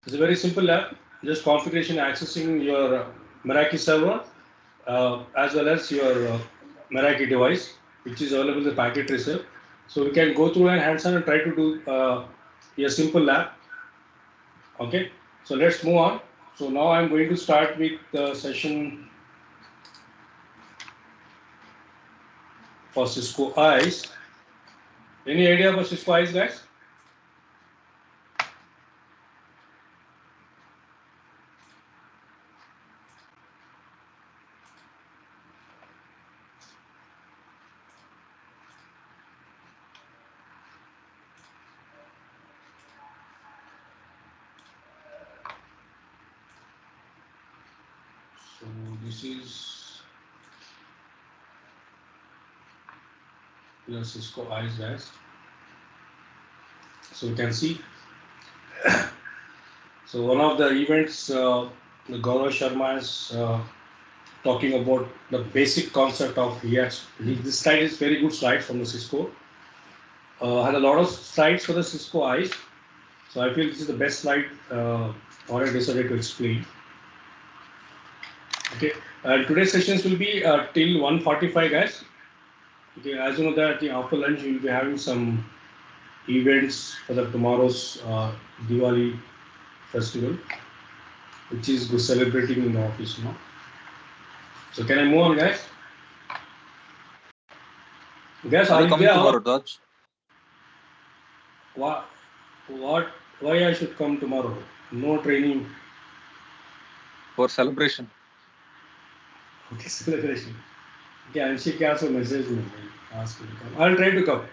It's a very simple app, just configuration accessing your Meraki server as well as your Meraki device, which is available in the packet tracer. So we can go through and hands-on and try to do a simple app. Okay, so let's move on. So now I'm going to start with the session for Cisco Eyes. Any idea about Cisco Eyes, guys? So this is your Cisco Eyes, guys. So you can see. So one of the events, the Gaurav Sharma is talking about the basic concept of this slide is very good slide from the Cisco. Had a lot of slides for the Cisco Eyes. So I feel this is the best slide what I decided to explain. Okay, today's sessions will be till 1:45, guys. Okay, as you know that after lunch we will be having some events for the tomorrow's Diwali festival, which is good celebrating in the office now. So can I move on, guys? Guys, are you there? Tomorrow, Dodge? What? Why I should come tomorrow? No training. For celebration. Okay, celebration. Okay, and she can also message me. Ask me to come. I'll try to come.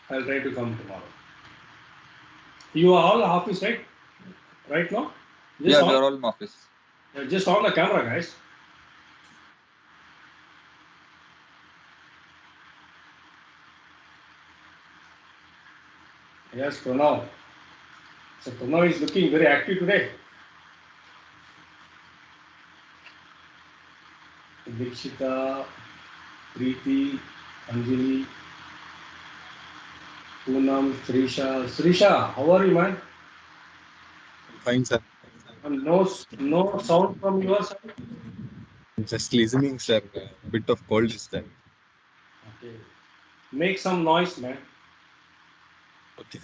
I'll try to come tomorrow. You are all office, right? Right now? Just we are all in office. Just on the camera, guys. Yes, Pranav. So Pranav is looking very active today. Dikshita, Preeti, Anjali, Poonam, Srisha. Srisha, how are you, man? Fine, sir. No sound from your side. Just listening, sir. A bit of cold is there. Okay. Make some noise, man. Okay.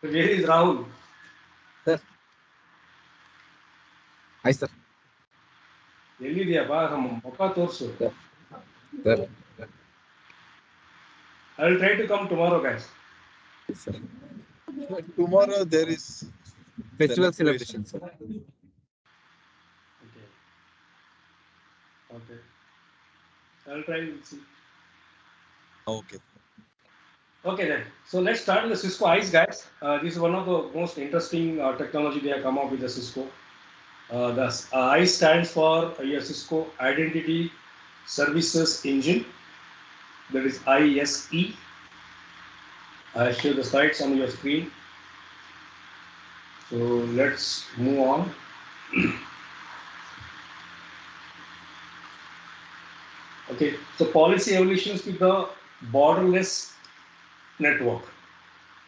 Where is Rahul? Sir. Hi, sir. ಎಲ್ಲಿದೆಯಪ್ಪ ಮುಖ ತೋರಿಸು. Sir. I will try to come tomorrow, guys. Yes, sir. Tomorrow there is festival celebration, sir. Okay. Okay. I will try to see. Okay. Okay then. So let's start with the Cisco Eyes, guys. This is one of the most interesting technology they have come up with the Cisco. The ICE stands for your Cisco Identity Services Engine. That is ISE. I show the slides on your screen. So let's move on. Okay. So policy evolutions with the borderless network.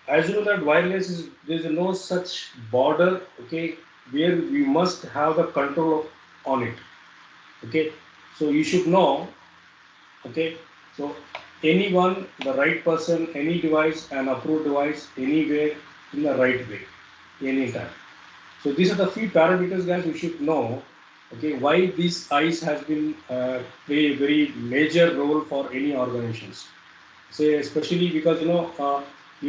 As you know that wireless is there is no such border. Okay, where we must have the control on it. Okay, so you should know. Okay, so anyone, the right person, any device, an approved device, anywhere in the right way, anytime. So these are the few parameters, guys, you should know. Okay, why this ICE has been play a very major role for any organizations. Say especially because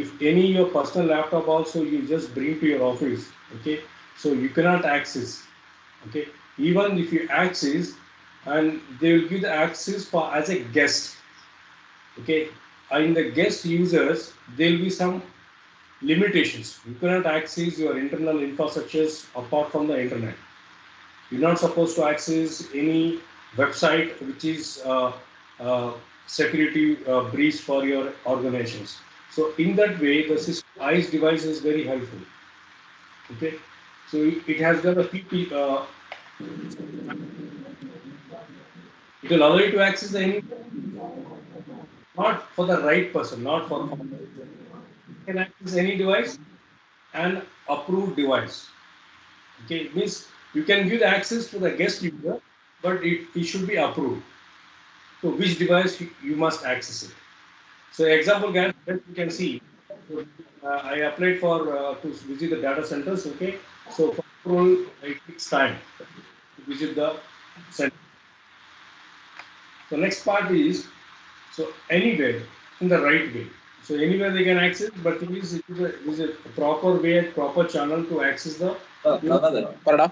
if any your personal laptop also you just bring to your office, okay, so you cannot access. Okay, even if you access, and they will give the access for as a guest. Okay, in the guest users there will be some limitations. You cannot access your internal infrastructures apart from the internet. You're not supposed to access any website which is security breach for your organizations. So in that way, the ICE device is very helpful. Okay, so it has got a PP. It will allow you to access any, not for the right person, not for. can access any device and approved device. Okay, it means you can give the access to the guest user, but it should be approved. So which device you must access it. So example, guys, that you can see. So, I applied for to visit the data centers. Okay, so for approval it takes time to visit the center. The next part is so anywhere in the right way. So anywhere they can access, but thing is, it is a proper way, proper channel to access the. Parada?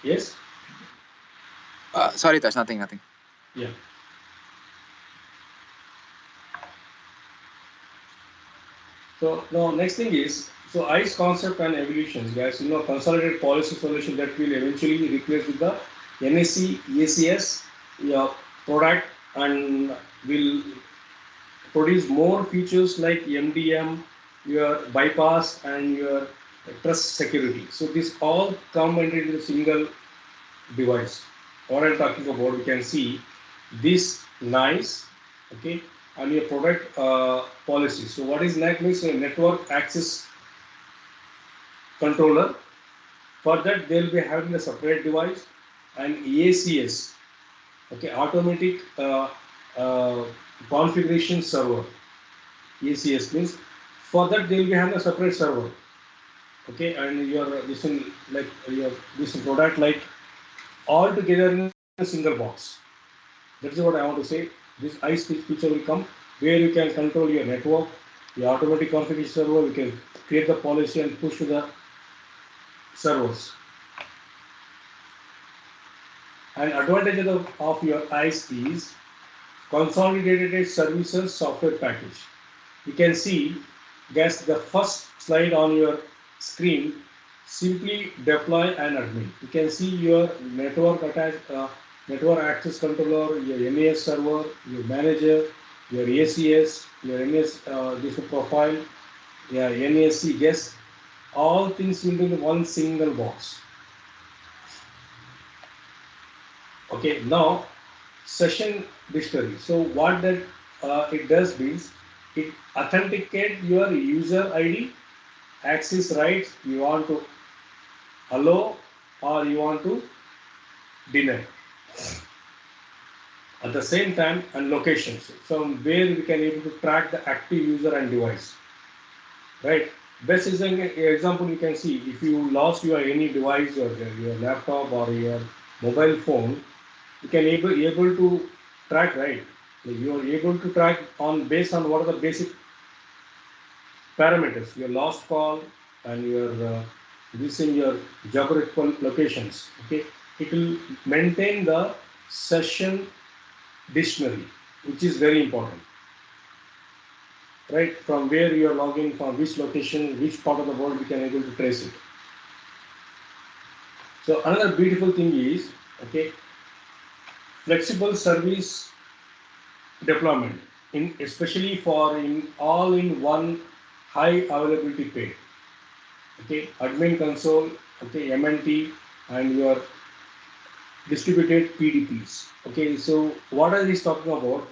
Yes. Sorry, that's nothing. Yeah. So now next thing is so ICE concept and evolutions, guys. Consolidated policy solution that will eventually replace with the NSC, EACS, your product, and will produce more features like MDM, your bypass, and your trust security. So this all come into a single device. What I'm talking about, you can see this nice, okay, and your product policy. So what is NAC means a network access controller. For that, they'll be having a separate device and ACS, okay, automatic configuration server. ACS means for that they'll be having a separate server, okay, and your this in like your this product like all together in a single box. That's what I want to say. This ICE feature will come where you can control your network, the automatic configuration server. You can create the policy and push to the servers. And advantage of your ICE is consolidated services software package. You can see, guys, the first slide on your screen. Simply deploy and admin. You can see your network attached, network access controller, your NAS server, your manager, your ACS, your NAS this profile, your NASC guest, all things into one single box. Okay, now session dictionary. So what that it does means it authenticate your user ID, access rights you want to allow or you want to deny. At the same time, and locations from where we can able to track the active user and device. Right. Best is an example you can see if you lost your any device or your laptop or your mobile phone, you can able to track, right. You are able to track on based on what are the basic parameters, your lost call and your this in your geographical locations. Okay, it will maintain the session dictionary, which is very important. Right, from where you are logging, from which location, which part of the world we can able to trace it. So another beautiful thing is, okay, flexible service deployment, in especially for in all in one high availability pair. Okay, admin console, okay, MNT, and your distributed PDPs. Okay, so what are these talking about?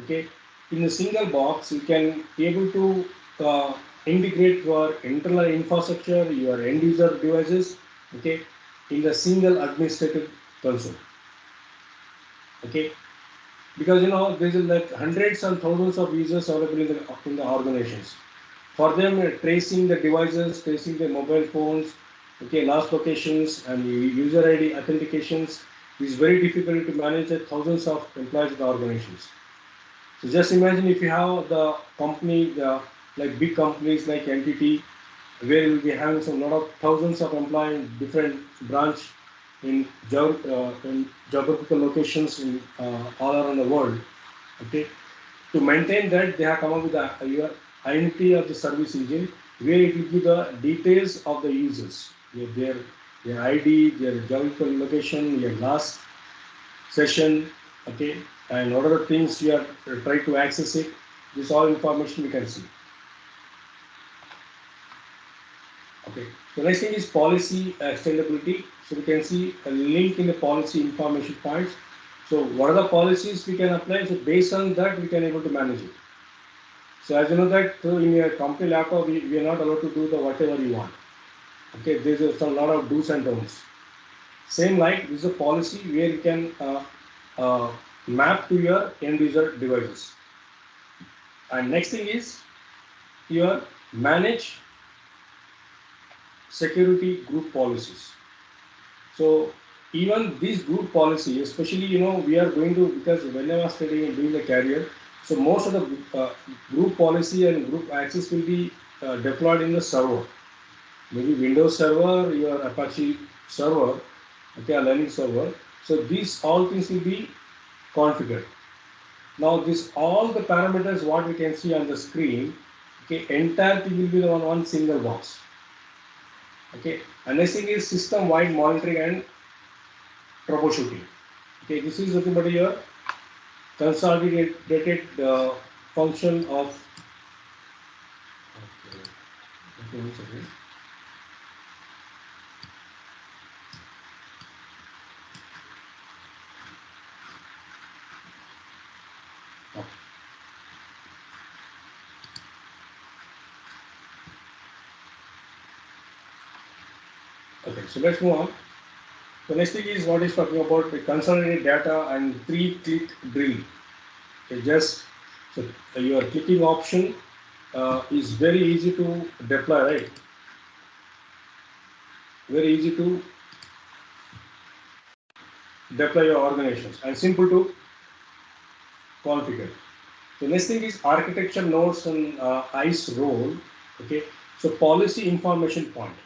Okay, in a single box, you can be able to integrate your internal infrastructure, your end user devices, okay, in the single administrative console. Okay, because there is like hundreds and thousands of users available in the organizations. For them, tracing the devices, tracing the mobile phones, okay, last locations and user ID authentications is very difficult to manage the thousands of employees in the organizations. So just imagine if you have the company, like big companies like entity, where you will be having some lot of thousands of employees in different branch in geographical locations in all around the world. Okay, to maintain that, they have come up with your identity of the service engine, where it will give the details of the users, their ID, their geographical location, your last session, okay, and what are the things you are trying to access it. This all information you can see. Okay. The next thing is policy extendability. So we can see a link in the policy information points. So what are the policies we can apply? So based on that, we can able to manage it. So as you know that in your company laptop, we are not allowed to do the whatever you want. Okay, there is a lot of do's and don'ts. Same like this is a policy where you can map to your end user devices. And next thing is your manage security group policies. So even this group policy, especially we are going to, because when I was studying and doing the career, so most of the group policy and group access will be deployed in the server. Maybe Windows server, your Apache server, okay, a Linux server. So these all things will be configured. Now this all the parameters what we can see on the screen, okay, entire thing will be on one single box. Okay, and next thing is system wide monitoring and troubleshooting. Okay, this is nothing but your consolidated function of. Okay, one second. Okay, so let's move on. The next thing is what is talking about the consolidated data and 3-click drill. Okay, just so your clicking option is very easy to deploy, right? Very easy to deploy your organizations and simple to configure. The next thing is architecture nodes and ICE role. Okay, so policy information point.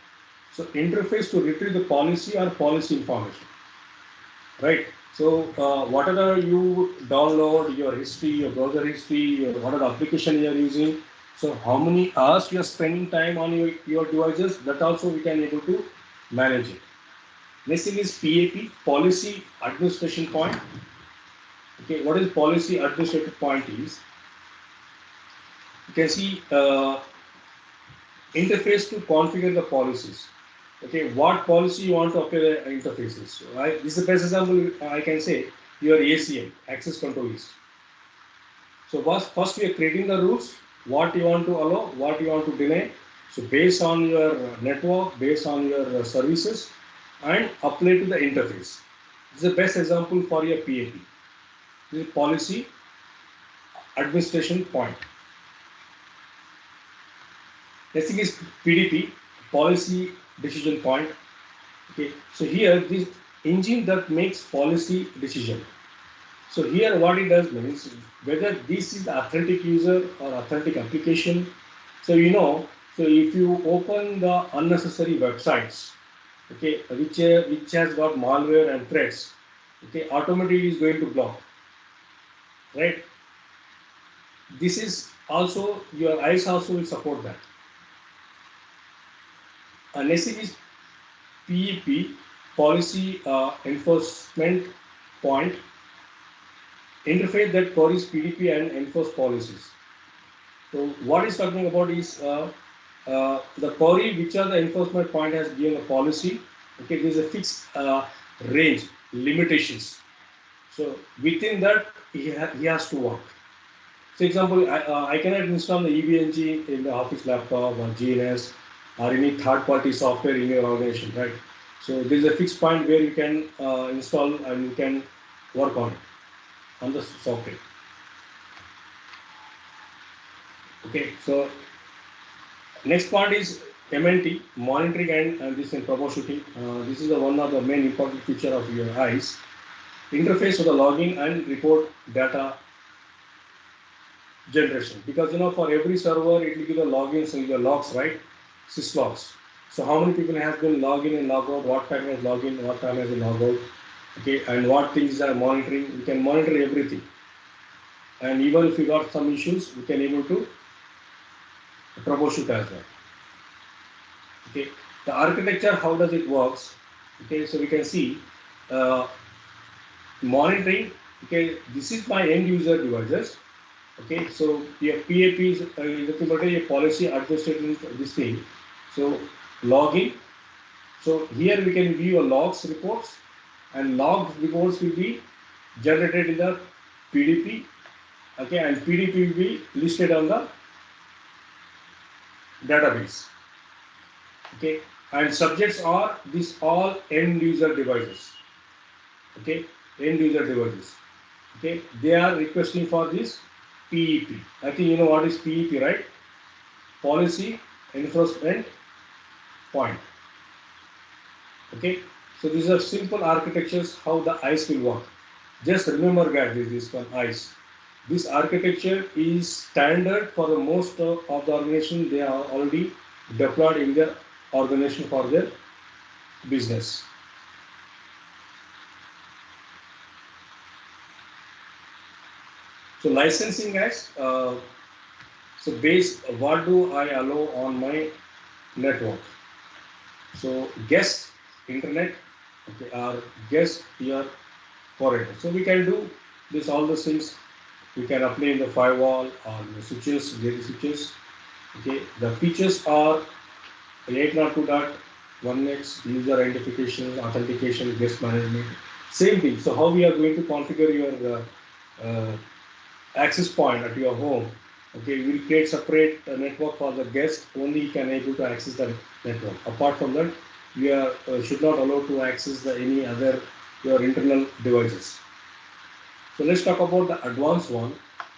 So interface to retrieve the policy or policy information, right? So whatever you download, your history, your browser history, or whatever application you are using, so how many hours you are spending time on your devices, that also we can able to manage it. Next thing is PAP, policy administration point. Okay, what is policy administrative point is, you can see interface to configure the policies. Okay, what policy you want to apply the interfaces. So this is the best example I can say, your ACL, access control list. So first we are creating the rules, what you want to allow, what you want to deny. So based on your network, based on your services, and apply to the interface. This is the best example for your PAP. This is policy administration point. Next thing is PDP, policy decision point. Okay, so here this engine that makes policy decision. So here what it does means whether this is the authentic user or authentic application. So so if you open the unnecessary websites, okay, which has got malware and threats, okay, automatically is going to block, right? This is also your eyes also will support that. Next thing is PEP, policy enforcement point, interface that queries PDP and enforce policies. So what is talking about is the query which are the enforcement point has given a policy. Okay, there is a fixed range limitations. So within that he has to work. For example, I cannot install the EVNG in the office laptop or GNS or any third-party software in your organization, right? So there is a fixed point where you can install and you can work on it, on the software. Okay, so next part is MNT, monitoring and this and troubleshooting. This is the one of the main important feature of your eyes. Interface for the logging and report data generation. Because for every server it will be the logins and the logs, right? syslogs. So how many people have been log in and log out, what time has log in, what time has been log out, okay, and what things are monitoring. We can monitor everything. And even if we got some issues, we can able to troubleshoot as well. Okay, the architecture, how does it works? Okay, so we can see monitoring. Okay, this is my end user devices. Okay, so your PAP is nothing but a policy administrative this thing. So logging. So here we can view a logs reports, and log reports will be generated in the PDP. Okay, and PDP will be listed on the database. Okay, and subjects are these all end user devices. Okay, end user devices. Okay, they are requesting for this PEP. I think you know what is PEP, right? Policy enforcement point. Okay, so these are simple architectures how the ICE will work. Just remember guys, this one ICE. This architecture is standard for the most of the organization. They are already deployed in their organization for their business. So licensing guys, so base what do I allow on my network? So guest internet, okay, or guest your corridor. So we can do this all those things. We can apply in the firewall or the switches, data switches. Okay, the features are 802.1x user identification, authentication, guest management. Same thing. So how we are going to configure your access point at your home? Okay, we will create separate network for the guest. Only he can able to access the network. Apart from that, we are should not allow to access the any other your internal devices. So let's talk about the advanced one.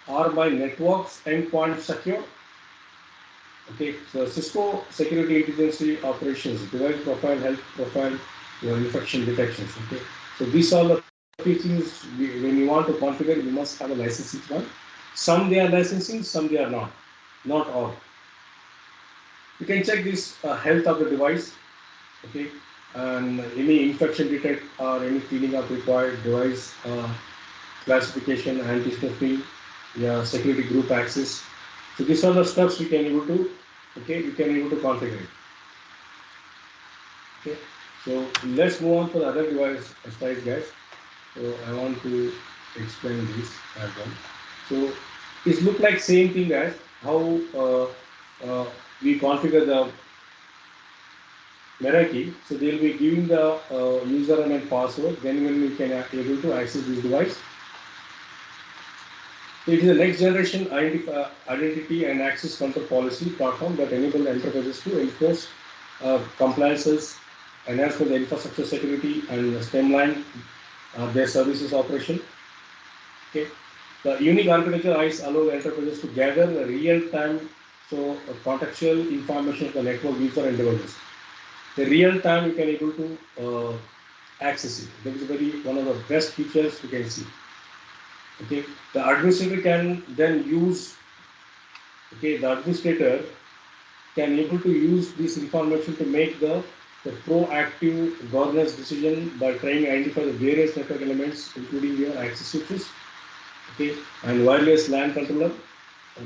Are my networks endpoint secure? Okay, so Cisco security intelligence operations, device profile, health profile, your infection detections. Okay, so these are the things when you want to configure, you must have a licensing one. Some they are licensing, some they are not all. You can check this health of the device, okay, and any infection detect or any cleaning up required device classification, anti-sniffing, yeah, security group access. So these are the steps we can able to, okay, we can able to configure it. Okay, so let's move on to the other device styles, guys. So I want to explain this as well. So it look like same thing as how we configure the Meraki. So they'll be giving the username and password. Then when we can able to access this device. It is a next generation identity and access control policy platform that enable enterprises to enforce compliances, enhance the infrastructure security, and streamline their services operation. Okay. The unique architecture ICE allows enterprises to gather real-time contextual information of the network user and devices. The real-time you can able to access it. That is one of the best features you can see. Okay, the administrator can then use. Okay, the administrator can able to use this information to make the proactive governance decision by trying to identify the various network elements, including your access switches, okay, and wireless LAN controller,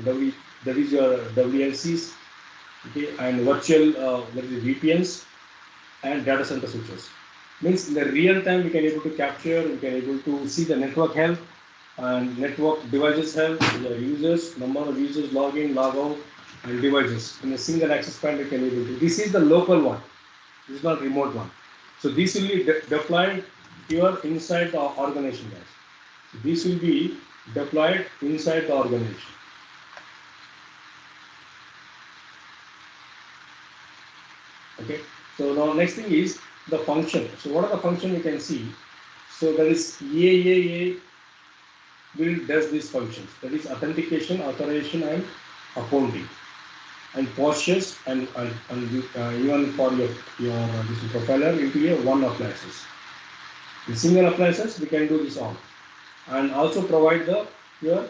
that is your WLCs, okay, and virtual that is VPNs and data center switches. Means in the real time we can able to capture, we can able to see the network health and network devices health, the users, number of users log in, log out, and devices in a single access point we can able to. This is the local one. This is not remote one. So this will be deployed here inside the organization, guys. So this will be deployed inside the organization. Okay. So now next thing is the function. So what are the function you can see? So there is AAA will does these functions. That is authentication, authorization, and accounting, and postures, and even for your this profiler into a one appliances. In single appliances, we can do this all, and also provide the your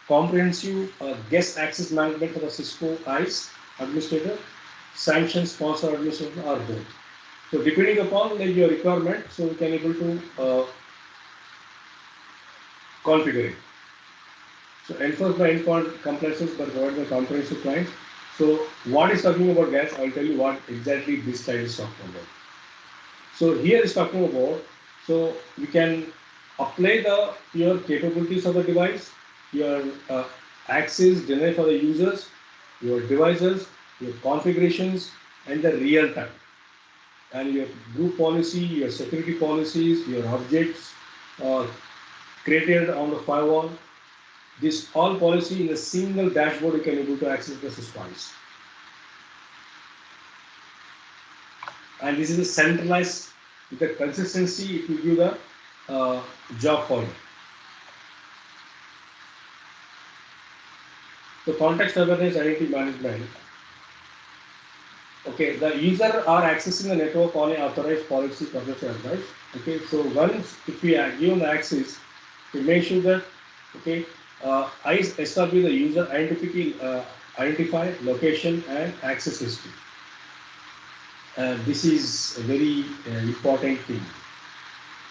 comprehensive guest access management for the Cisco ICE administrator, sanction sponsor administrator, or both. So depending upon your requirement, so we can able to configure it. So enforce by endpoint compliances but provide the comprehensive clients. So what is talking about, guys? I'll tell you what exactly this slide is talking about. So here is talking about, so we can apply your capabilities of the device, your access deny for the users, your devices, your configurations, and the real time, and your group policy, your security policies, your objects created on the firewall. This all policy in a single dashboard you can able to access the systems. and this is a centralized with the consistency. It will give the job for you. So context awareness, identity management. Okay, the user are accessing the network on an authorized policy professional, right? Okay, so once if we are given the access, we make sure that okay, I establish the user identify location and access history. This is a very important thing,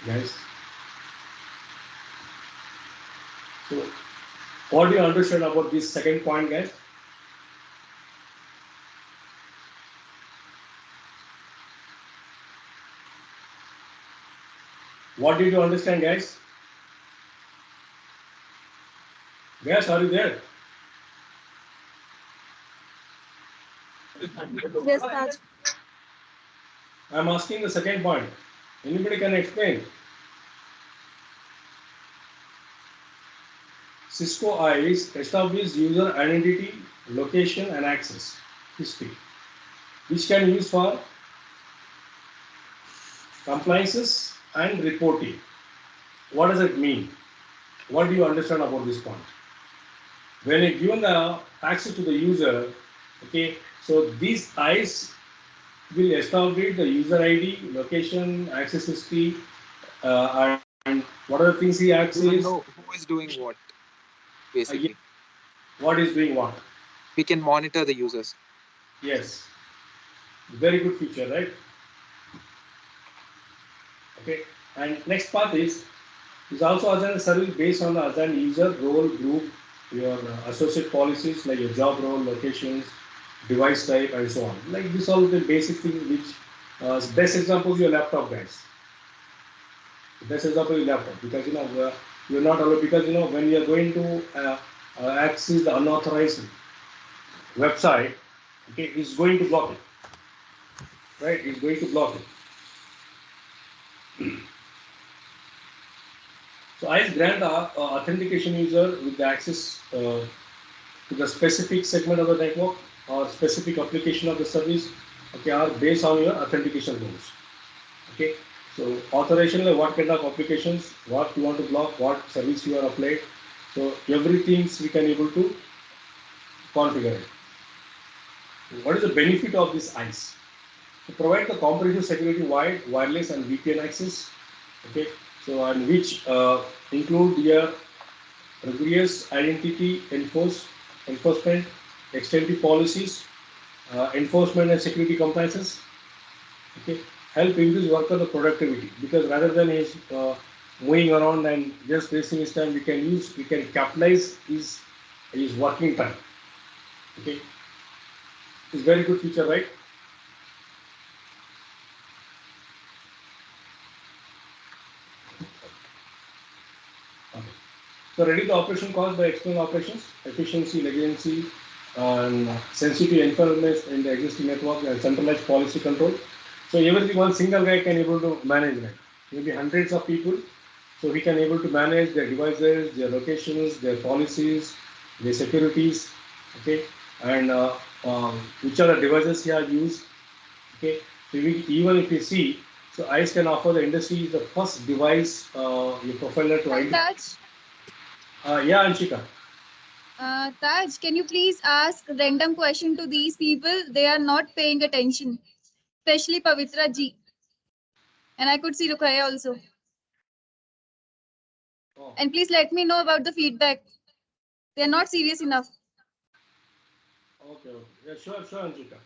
guys. So, what do you understand about this second point, guys? What did you understand, guys? Guys, are you there? Yes, Taj. I'm asking the second point. Anybody can explain? CISCO IS establish user identity, location, and access history, which can use for compliances and reporting. What does it mean? What do you understand about this point? When you given the access to the user, okay, so these IS will establish the user ID, location, access history, and what are the things he accesses. We will know who is doing what, basically. What is doing what? We can monitor the users. Yes. Very good feature, right? Okay. And next part is also assign a service based on the assigned user, role, group, your associate policies like your job role, locations, device type, and so on. Like this all the basic things which best example is your laptop, guys. Best example is laptop because you're not allowed because when you are going to access the unauthorized website, okay, it's going to block it, right? It's going to block it. So I grant the authentication user with the access to the specific segment of the network or specific application of the service, okay, are based on your authentication rules. Okay, so authorization, like what kind of applications, what you want to block, what service you are applied. So everything we can able to configure it. What is the benefit of this ICE? To provide the comprehensive security wide, wireless, and VPN access. Okay, so and which include your rigorous identity enforcement, extensive policies, enforcement and security compliances. Okay, help increase worker productivity because rather than his moving around and just wasting his time, we can capitalize his working time. Okay, it's very good feature, right? Okay. So reduce the operation cost by external operations, efficiency, legitimacy, and sensitive information in the existing network and centralized policy control. So everything one single guy can able to manage, right? Maybe hundreds of people. So he can able to manage their devices, their locations, their policies, their securities, okay, and which are the devices he has used, okay. So even if you see, so ICE can offer the industry the first device your profiler to identify. Yeah, Anshika. Taj, can you please ask random question to these people? They are not paying attention, especially Pavitra ji. And I could see Rukhaya also. Oh. And please let me know about the feedback. They are not serious enough. Okay, okay. Yeah, sure, Anshika.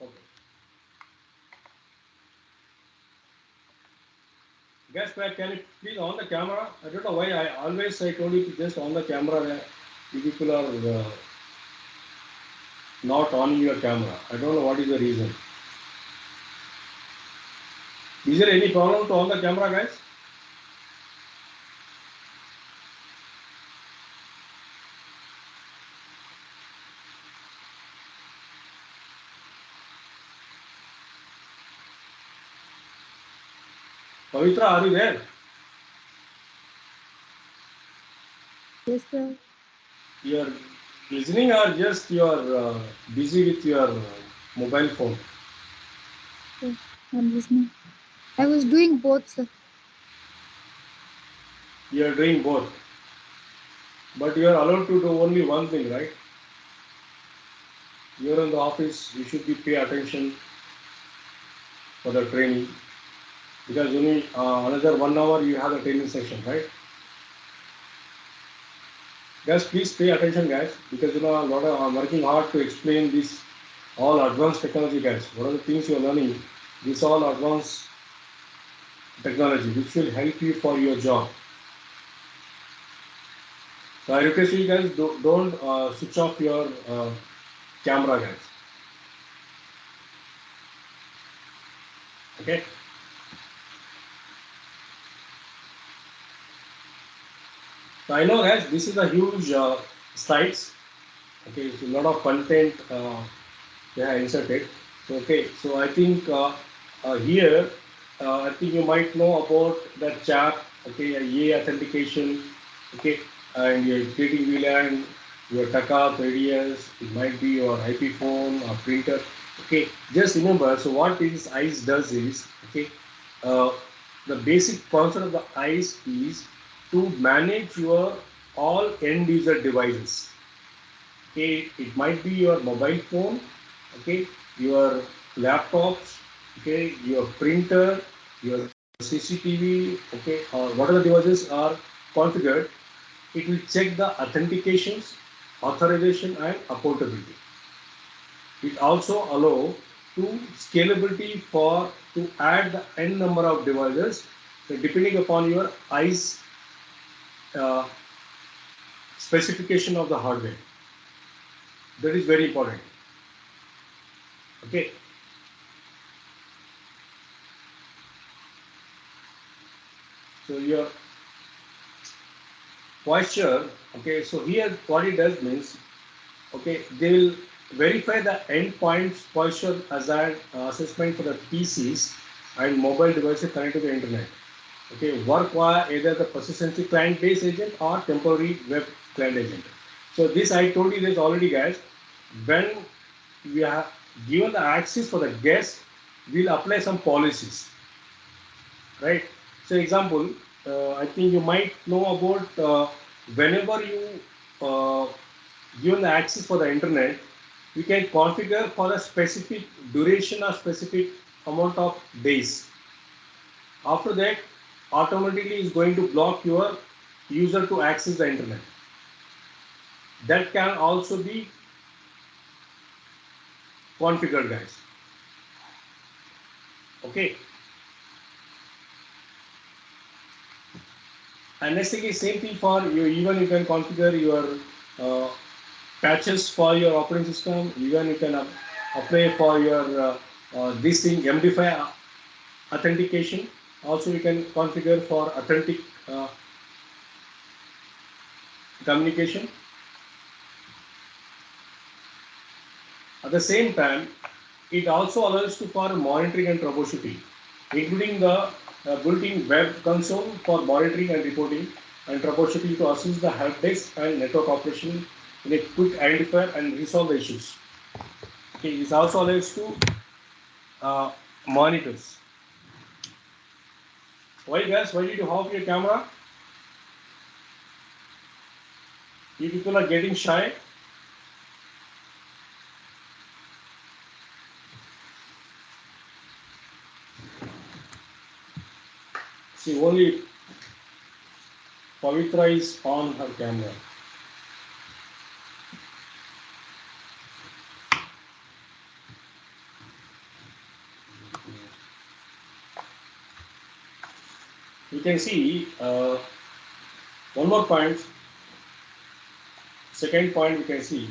Okay. Guys, can you please on the camera? I don't know why I told you to just on the camera. You people are not on your camera. I don't know what is the reason. Is there any problem to on the camera, guys? Pavitra, are you there? Yes, sir. Your listening or just you are busy with your mobile phone? I'm listening. I was doing both, sir. You are doing both. But you are allowed to do only one thing, right? You are in the office, you should be pay attention for the training. Because only another 1 hour you have a training session, right? Guys, please pay attention, guys, because a lot of I'm working hard to explain this all advanced technology, guys. What are the things you are learning? This all advanced technology which will help you for your job. So I request you guys don't switch off your camera, guys. Okay. So I know, guys, this is a huge slides. Okay, so a lot of content they have inserted. So, okay, so I think here I think you might know about the chat. Okay, a authentication. Okay, and your creating VLAN, your TACA, radius. It might be your IP phone or printer. Okay, just remember. So what this ICE does is, okay, uh, the basic concept of the ICE is to manage your all end user devices. Okay, it might be your mobile phone, okay, your laptops, okay, your printer, your CCTV, okay, or whatever devices are configured. It will check the authentications, authorization, and accountability. It also allow to scalability for to add the n number of devices, so depending upon your ICE uh, specification of the hardware. That is very important. Okay. So your posture, okay, so here what it does means, okay, they will verify the endpoints posture as an assessment for the PCs and mobile devices connected to the internet. Okay, work via either the persistency client-based agent or temporary web client agent. So this I told you this already, guys. When we have given the access for the guest, we'll apply some policies, right? So example, I think you might know about whenever you given the access for the internet, we can configure for a specific duration or specific amount of days. After that, automatically is going to block your user to access the internet. That can also be configured, guys. Okay. And next thing is same thing for you. Even you can configure your uh, patches for your operating system. Even you can apply for your this thing MD5 authentication. Also, you can configure for authentic communication. At the same time, it also allows to for monitoring and troubleshooting, including the built-in web console for monitoring and reporting and troubleshooting to assist the help desk and network operation in a quick identifier and resolve the issues. Okay, this also allows to monitors. Why, guys? Why did you off your camera? You people are getting shy. See, only Pavitra is on her camera. You can see one more point. Second point, we can see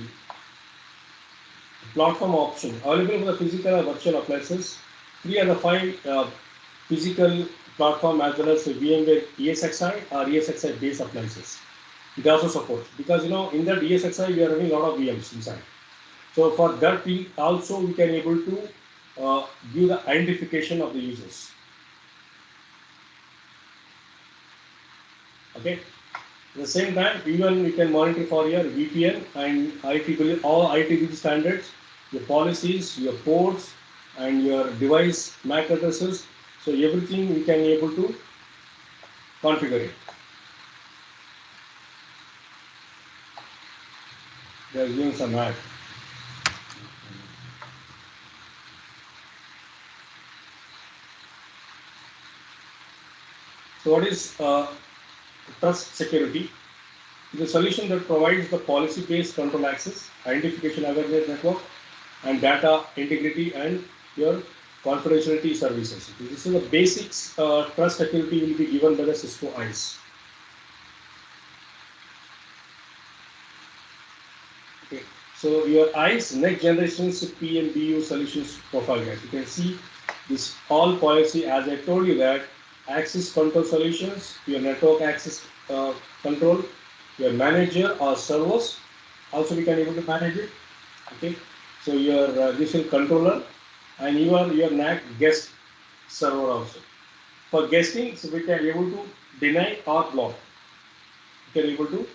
platform option available for the physical or virtual appliances. 3 and the 5 physical platform as well as VMware ESXi or ESXi based appliances. It also supports because in that ESXi we are running a lot of VMs inside. So for that we also we can able to give the identification of the users. Okay. At the same time, even you can monitor for your VPN and IEEE, all IEEE standards, your policies, your ports, and your device MAC addresses. So everything we can able to configure it. They are giving some ad. So what is trust security? The solution that provides the policy-based control access, identification awareness network, and data integrity and your confidentiality services. This is the basics. Trust security will be given by the CISCO ICE. Okay. So your ICE next generation's PMBU solutions profile, guys. You can see this all policy as I told you that access control solutions, your network access control, your manager or servers. Also, we can able to manage it. Okay. So your this is controller and your NAC guest server also. For guesting, so we can able to deny or block. We can able to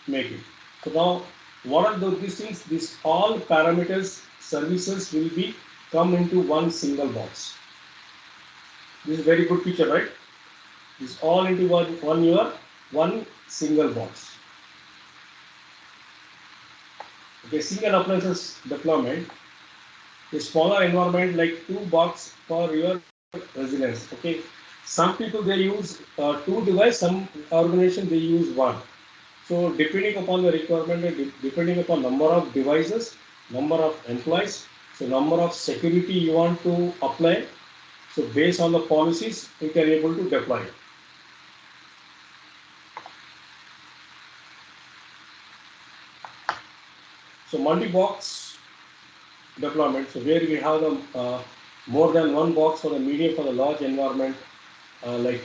make it. So now, what are these things? These all parameters services will be come into one single box. This is very good picture, right? This all into one single box. Okay, single appliances deployment. A smaller environment like 2 box for your residence. Okay, some people they use 2 devices, some organization they use 1. So depending upon the requirement, depending upon number of devices, number of employees, so number of security you want to apply. So based on the policies, you can able to deploy it. So multi-box deployment. So where we have the more than one box for the medium for the large environment, like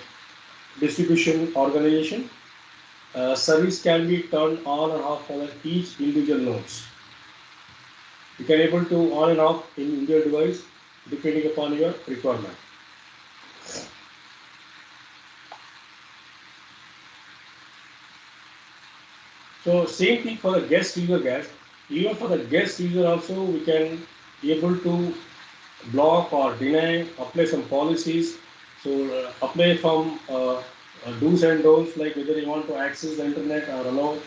distribution organization. Service can be turned on and off for each individual nodes. You can able to on and off in your device depending upon your requirement. So same thing for the guest user guys. Even for the guest user also we can able to block or deny, apply some policies. So apply from do's and don'ts like whether you want to access the internet or allow.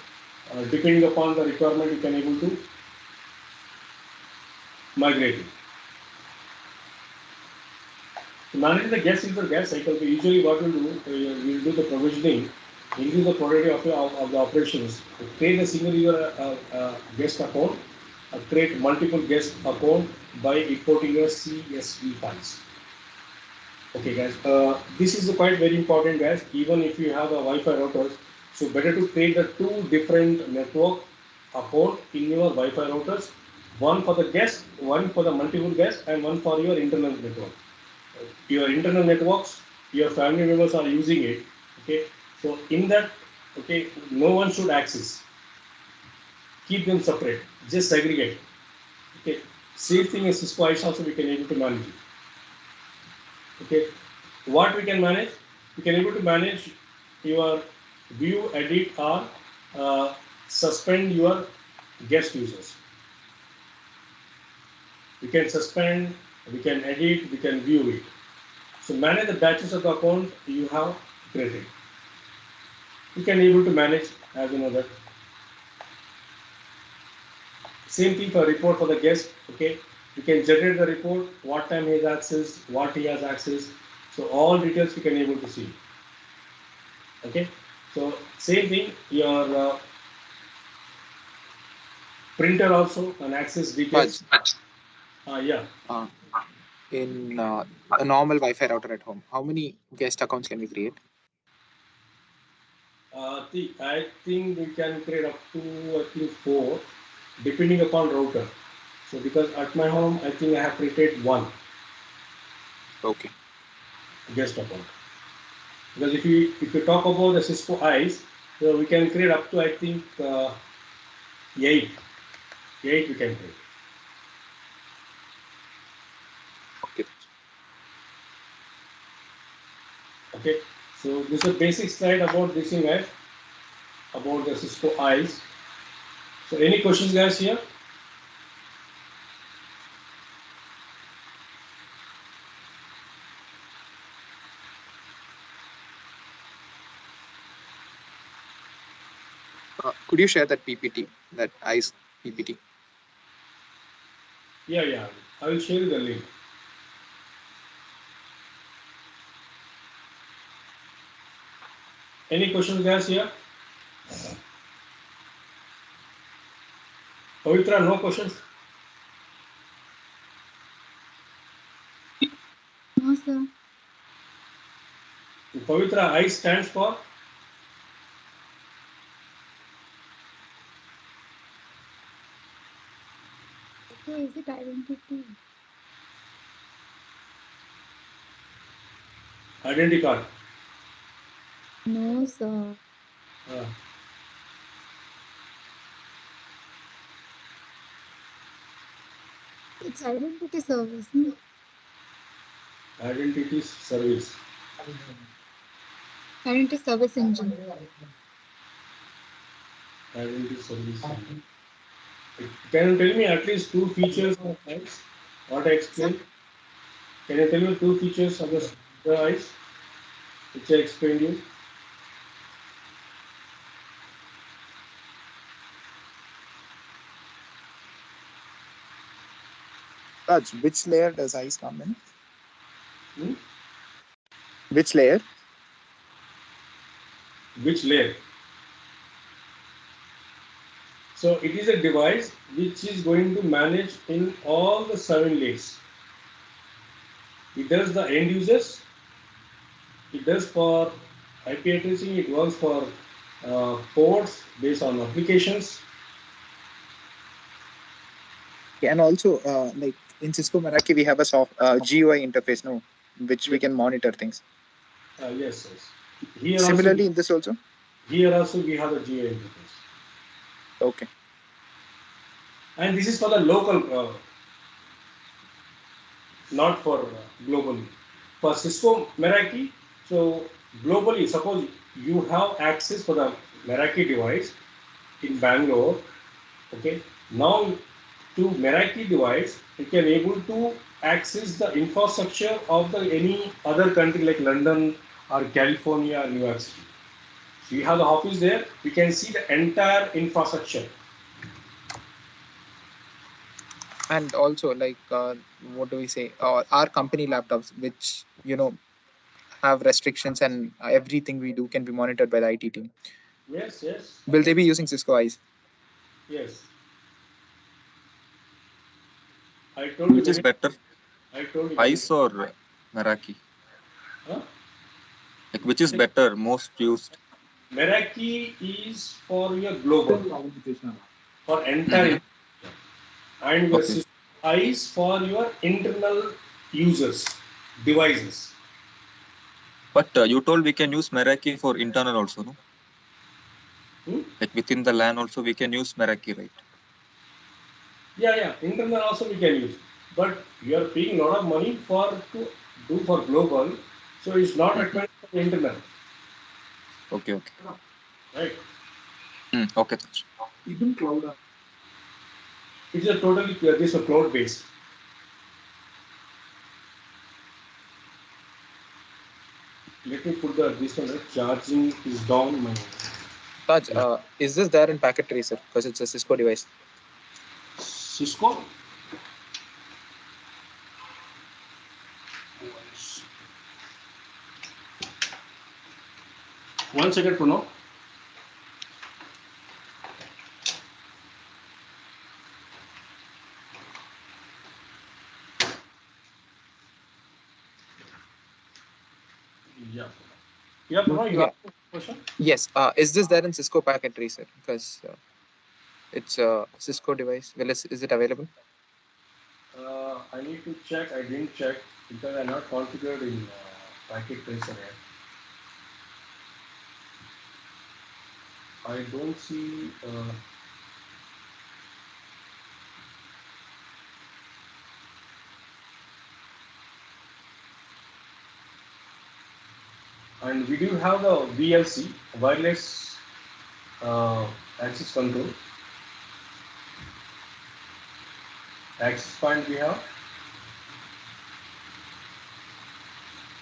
Depending upon the requirement, you can able to migrate it. To manage the gas cycle, we usually what we'll do, we'll do the provisioning, increase the productivity of the operations, create a single user guest account, create multiple guest account by importing your CSV files. Okay guys, this is quite very important guys, even if you have a Wi-Fi routers, so better to create the 2 different network account in your Wi-Fi routers, one for the guest, one for the multiple guests and one for your internal network. Your internal networks, your family members are using it. Okay, so in that, okay, no one should access. Keep them separate. Just segregate. Okay, same thing as CISCO ICE also we can able to manage it. Okay, what we can manage? We can able to manage your view, edit, or suspend your guest users. We can suspend, we can edit, we can view it. So manage the batches of the account you have created. You can able to manage as you know that. Same thing for report for the guest. Okay, you can generate the report, what time he has access, what he has access. So all details you can able to see. Okay, so same thing your printer also and access details. Yeah. In a normal Wi-Fi router at home, how many guest accounts can we create? I think we can create up to 4, depending upon router. So because at my home, I think I have created 1. Okay. Guest account. Because if you talk about the CISCO ICE, so we can create up to I think 8. 8 we can create. Okay. Okay. So this is a basic slide about this thing, guys. about the Cisco eyes. So any questions, guys, here? Could you share that PPT, that ICE PPT? Yeah. I will share you the link. Any questions, guys, here? Pavitra, no questions? No, sir. Pavitra, I stands for? So is it identity? Identity card. No, sir. It's identity service. No? Identity service. Identity service engine. Identity service. Can you tell me at least two features of eyes? What I explained? Can you tell me two features of the eyes which I explained you? Raj, which layer does ICE come in? Hmm? Which layer? Which layer? So it is a device which is going to manage in all the 7 layers. It does the end users, it does for IP addressing, it works for ports based on applications. And also, like in Cisco Meraki, we have a soft GUI interface, no, which we can monitor things. Yes. Here Similarly, also, in this also. here also we have a GA interface. Okay. And this is for the local, not for globally. For Cisco Meraki, so globally, suppose you have access for the Meraki device in Bangalore, okay. Now to Meraki device, you can able to access the infrastructure of the any other country like London or California or New York City. So you have the office there, you can see the entire infrastructure. And also, like, what do we say? Our company laptops, which have restrictions, and everything we do can be monitored by the IT team. Yes. Will they be using Cisco ICE? Yes. I told you. Which is better, I told you. ICE or Meraki? Huh? Like which is better, most used? Meraki is for your global, for entire, and your Okay. eyes for your internal users, devices. But you told we can use Meraki for internal also, no? Like within the LAN also we can use Meraki, right? Yeah. Internal also we can use, but you are paying a lot of money to do for global, so it's not recommended for internal, Okay. right? Okay. Even cloud. It's a totally this is a cloud based. Let me put this one. Charging is down. Raj, is this there in packet tracer? Because it's a Cisco device. Cisco. One second, Pranav. Yeah, Pranav, you have a question? Yes. Is this there in Cisco packet tracer? Because it's a Cisco device. Well, is it available? I need to check. I didn't check because I'm not configured in packet tracer yet. I don't see. And we do have the VLC, wireless access control. Access point we have,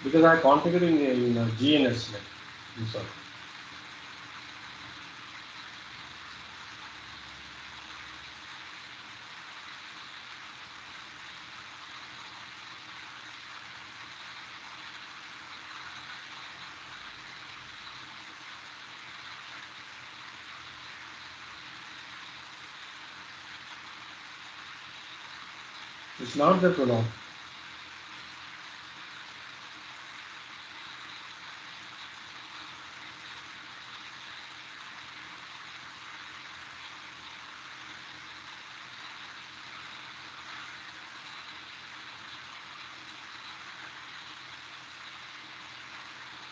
because I configured in GNS like this one. It's not the pronoun.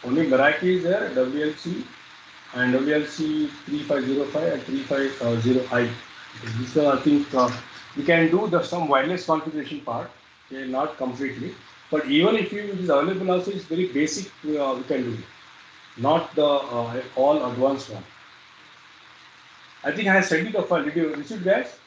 Only Meraki is there, WLC and WLC 3505 and 350I. This I think we can do some wireless configuration part, okay, not completely. But even if it is available also, it's very basic, we can do it. Not the all advanced one. I think I have sent you the file. Did you receive guys?